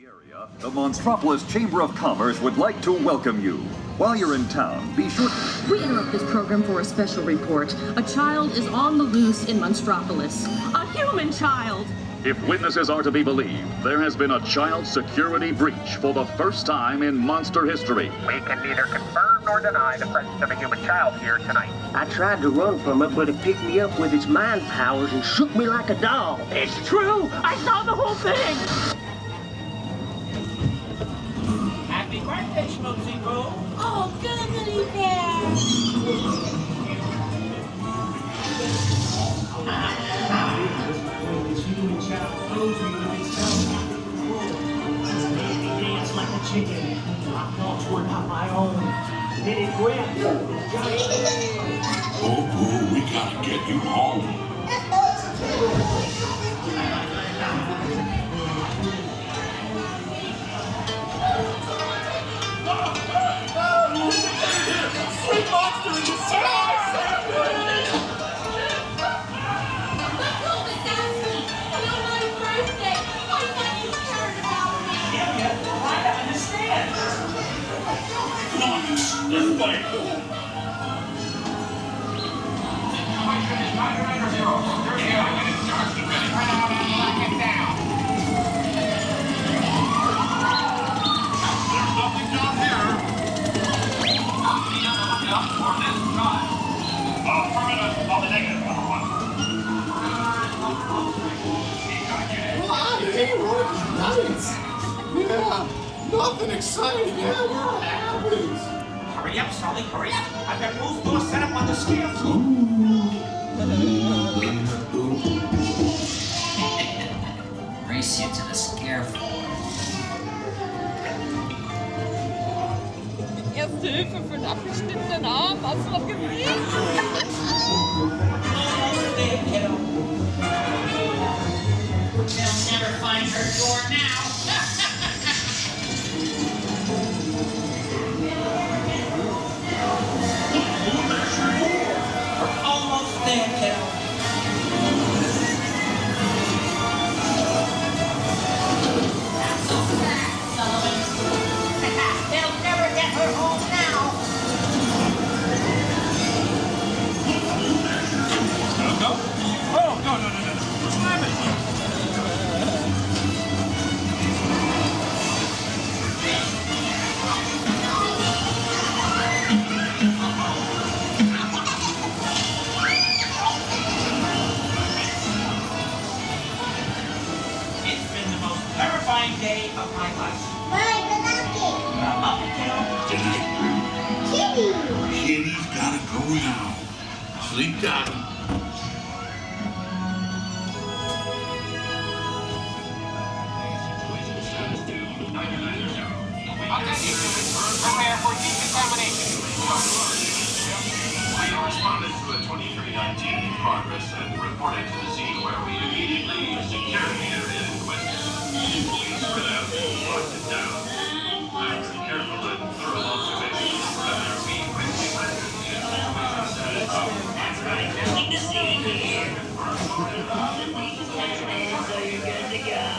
the area, the Monstropolis Chamber of Commerce would like to welcome you. While you're in town, be sure to... We interrupt this program for a special report. A child is on the loose in Monstropolis. A human child! If witnesses are to be believed, there has been a child security breach for the first time in monster history. We can neither confirm nor deny the presence of a human child here tonight. I tried to run from it, but it picked me up with its mind powers and shook me like a doll. It's true! I saw the whole thing! Happy birthday, Schmoozy Boo! Oh, goodly bear! Dance like a chicken. My thoughts were not my own. Did it grip? Oh, boo, we gotta get you home. Sweet monster in the sky! This way. There's nothing down here. For this drive. Affirmative on the negative, number one. Nice. Yeah, nothing exciting ever happens. Hurry up, Sulley, hurry up! I've got Boo's door set up on the scale. Race you to the scare floor. Erste Hilfe für einen abgeschnittenen Arm. Hast du das gesehen? They'll never find her door now. Almost there, kiddo. That's so sad, Sullivan. They'll never get her home now. No? Oh, no. Slam it. It's been the most terrifying day of my life. Bye, Pinocchio. Up, kiddo. Kitty. Kitty's gotta go now. Sleep tight. Prepare for decontamination. We responded to a 2319 in progress and reported to the scene where we immediately secured the area in question. Police spread out and locked it down. After careful and thorough observation of the perimeter, we quickly rendered the situation satisfactory. That's right, nothing to see here. All the things happening, so you're good to go.